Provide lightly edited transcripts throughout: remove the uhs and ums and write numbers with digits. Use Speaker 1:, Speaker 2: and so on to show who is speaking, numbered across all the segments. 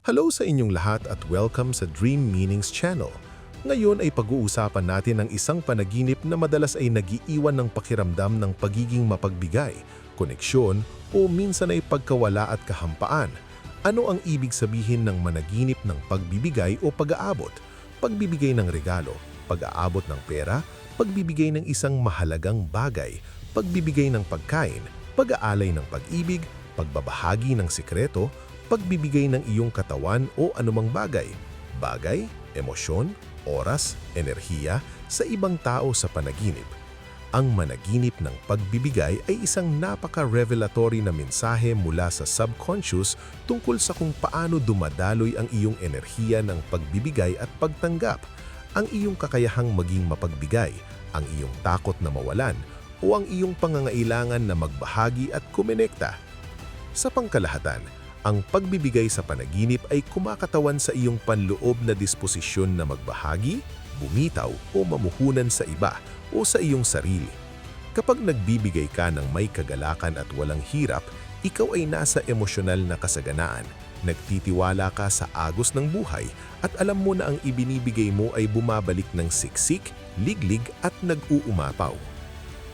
Speaker 1: Hello sa inyong lahat at welcome sa Dream Meanings Channel. Ngayon ay pag-uusapan natin ang isang panaginip na madalas ay nagiiwan ng pakiramdam ng pagiging mapagbigay, koneksyon o minsan ay pagkawala at kahampaan. Ano ang ibig sabihin ng managinip ng pagbibigay o pag-aabot? Pagbibigay ng regalo, pag-aabot ng pera, pagbibigay ng isang mahalagang bagay, pagbibigay ng pagkain, pag-aalay ng pag-ibig, pagbabahagi ng sikreto, pagbibigay ng iyong katawan o anumang bagay, emosyon, oras, enerhiya sa ibang tao sa panaginip. Ang managinip ng pagbibigay ay isang napaka-revelatory na mensahe mula sa subconscious tungkol sa kung paano dumadaloy ang iyong enerhiya ng pagbibigay at pagtanggap, ang iyong kakayahang maging mapagbigay, ang iyong takot na mawalan, o ang iyong pangangailangan na magbahagi at kumonekta. Sa pangkalahatan, ang pagbibigay sa panaginip ay kumakatawan sa iyong panloob na disposisyon na magbahagi, bumitaw o mamuhunan sa iba o sa iyong sarili. Kapag nagbibigay ka ng may kagalakan at walang hirap, ikaw ay nasa emosyonal na kasaganaan, nagtitiwala ka sa agos ng buhay at alam mo na ang ibinibigay mo ay bumabalik ng siksik, liglig at nag-uumapaw.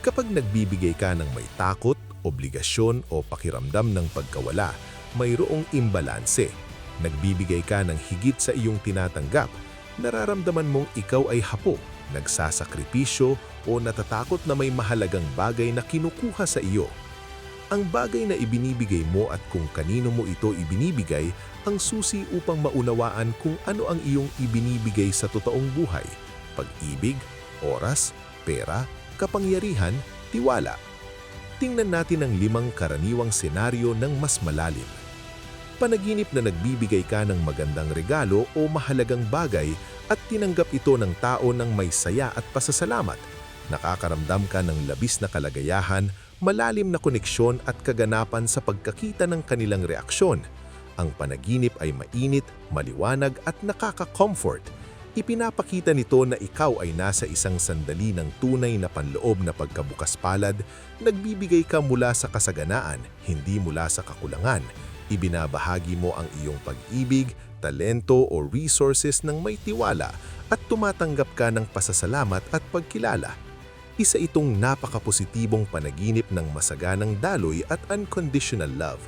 Speaker 1: Kapag nagbibigay ka ng may takot, obligasyon o pakiramdam ng pagkawala, mayroong imbalanse. Nagbibigay ka ng higit sa iyong tinatanggap, nararamdaman mong ikaw ay hapo, nagsasakripisyo o natatakot na may mahalagang bagay na kinukuha sa iyo. Ang bagay na ibinibigay mo at kung kanino mo ito ibinibigay ang susi upang maunawaan kung ano ang iyong ibinibigay sa totoong buhay: pag-ibig, oras, pera, kapangyarihan, tiwala. Tingnan natin ang 5 karaniwang senaryo ng mas malalim. Panaginip na nagbibigay ka ng magandang regalo o mahalagang bagay at tinanggap ito ng tao ng may saya at pasasalamat. Nakakaramdam ka ng labis na kalagayahan, malalim na koneksyon at kaganapan sa pagkakita ng kanilang reaksyon. Ang panaginip ay mainit, maliwanag at nakaka-comfort. Ipinapakita nito na ikaw ay nasa isang sandali ng tunay na panloob na pagkabukas palad, nagbibigay ka mula sa kasaganaan, hindi mula sa kakulangan. Ibinabahagi mo ang iyong pag-ibig, talento o resources ng may tiwala at tumatanggap ka ng pasasalamat at pagkilala. Isa itong napakapositibong panaginip ng masaganang daloy at unconditional love.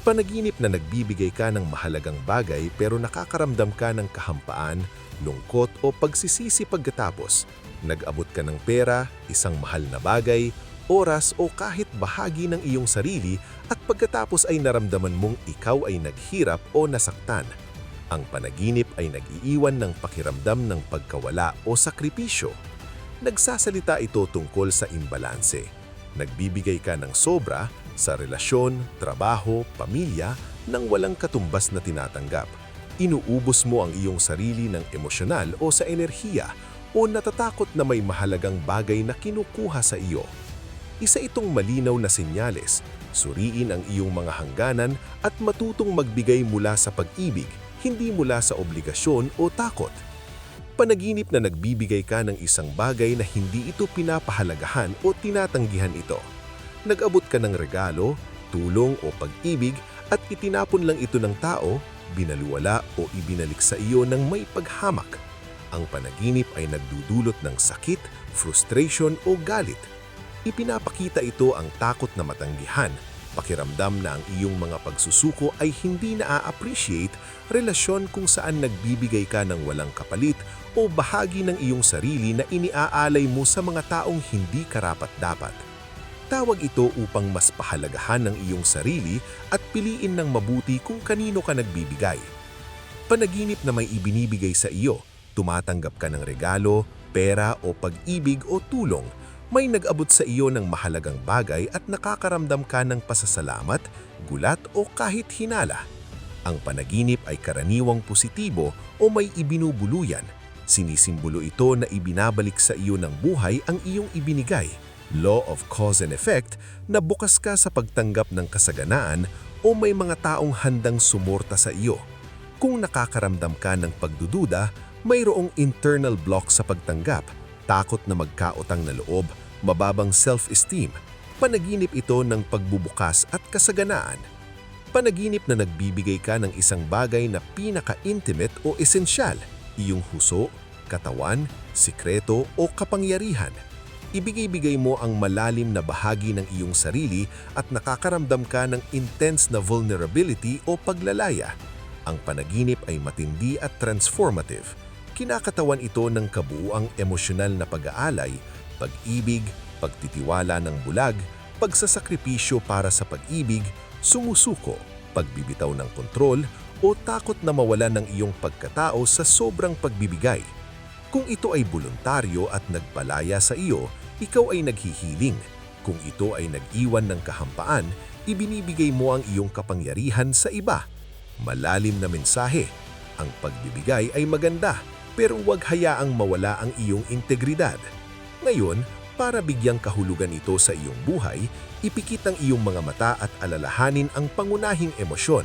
Speaker 1: Panaginip na nagbibigay ka ng mahalagang bagay pero nakakaramdam ka ng kahampaan, lungkot o pagsisisi pagkatapos. Nag-abot ka ng pera, isang mahal na bagay, oras o kahit bahagi ng iyong sarili at pagkatapos ay naramdaman mong ikaw ay naghirap o nasaktan. Ang panaginip ay nag-iiwan ng pakiramdam ng pagkawala o sakripisyo. Nagsasalita ito tungkol sa imbalanse. Nagbibigay ka ng sobra sa relasyon, trabaho, pamilya nang walang katumbas na tinatanggap. Inuubos mo ang iyong sarili ng emosyonal o sa enerhiya o natatakot na may mahalagang bagay na kinukuha sa iyo. Isa itong malinaw na senyales. Suriin ang iyong mga hangganan at matutong magbigay mula sa pag-ibig, hindi mula sa obligasyon o takot. Panaginip na nagbibigay ka ng isang bagay na hindi ito pinapahalagahan o tinatanggihan ito. Nag-abot ka ng regalo, tulong o pag-ibig at itinapon lang ito ng tao, binaluwala o ibinalik sa iyo ng may paghamak. Ang panaginip ay nagdudulot ng sakit, frustration o galit. Ipinapakita ito ang takot na matanggihan, pakiramdam na ang iyong mga pagsusuko ay hindi na-appreciate, relasyon kung saan nagbibigay ka ng walang kapalit o bahagi ng iyong sarili na iniaalay mo sa mga taong hindi karapat-dapat. Tawag ito upang mas pahalagahan ng iyong sarili at piliin ng mabuti kung kanino ka nagbibigay. Panaginip na may ibinibigay sa iyo, tumatanggap ka ng regalo, pera o pag-ibig o tulong, may nag-abot sa iyo ng mahalagang bagay at nakakaramdam ka ng pasasalamat, gulat o kahit hinala. Ang panaginip ay karaniwang positibo o may ibinubuluyan. Sinisimbolo ito na ibinabalik sa iyo ng buhay ang iyong ibinigay. Law of cause and effect na bukas ka sa pagtanggap ng kasaganaan o may mga taong handang sumorta sa iyo. Kung nakakaramdam ka ng pagdududa, mayroong internal block sa pagtanggap, takot na magkautang na loob, mababang self-esteem. Panaginip ito ng pagbubukas at kasaganaan. Panaginip na nagbibigay ka ng isang bagay na pinaka-intimate o esensyal, iyong huso, katawan, sikreto o kapangyarihan. Ibigay-bigay mo ang malalim na bahagi ng iyong sarili at nakakaramdam ka ng intense na vulnerability o paglalaya. Ang panaginip ay matindi at transformative. Kinakatawan ito ng kabuuang emosyonal na pag-aalay, pag-ibig, pagtitiwala ng bulag, pagsasakripisyo para sa pag-ibig, sumusuko, pagbibitaw ng kontrol, o takot na mawalan ng iyong pagkatao sa sobrang pagbibigay. Kung ito ay voluntaryo at nagpalaya sa iyo, ikaw ay naghihiling. Kung ito ay nag-iwan ng kahampaan, ibinibigay mo ang iyong kapangyarihan sa iba. Malalim na mensahe. Ang pagbibigay ay maganda, pero huwag hayaang mawala ang iyong integridad. Ngayon, para bigyang kahulugan ito sa iyong buhay, ipikit ang iyong mga mata at alalahanin ang pangunahing emosyon.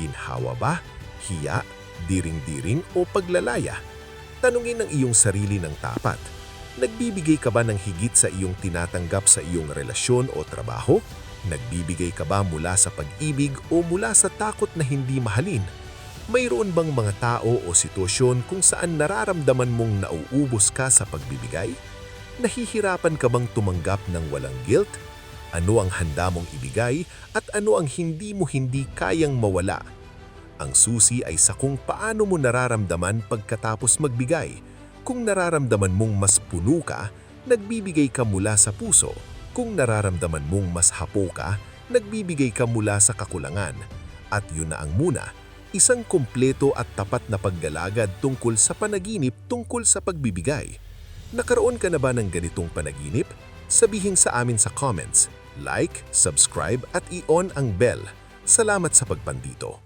Speaker 1: Ginhawa ba? Hiya? Diring-diring o paglalaya? Tanungin ang iyong sarili ng tapat. Nagbibigay ka ba ng higit sa iyong tinatanggap sa iyong relasyon o trabaho? Nagbibigay ka ba mula sa pag-ibig o mula sa takot na hindi mahalin? Mayroon bang mga tao o sitwasyon kung saan nararamdaman mong nauubos ka sa pagbibigay? Nahihirapan ka bang tumanggap ng walang guilt? Ano ang handa mong ibigay at ano ang hindi kayang mawala? Ang susi ay sa kung paano mo nararamdaman pagkatapos magbigay. Kung nararamdaman mong mas puno ka, nagbibigay ka mula sa puso. Kung nararamdaman mong mas hapo ka, nagbibigay ka mula sa kakulangan. At yun na ang muna, isang kumpleto at tapat na paggalagad tungkol sa panaginip tungkol sa pagbibigay. Nakaroon ka na ba ng ganitong panaginip? Sabihin sa amin sa comments, like, subscribe at i-on ang bell. Salamat sa pagpandito.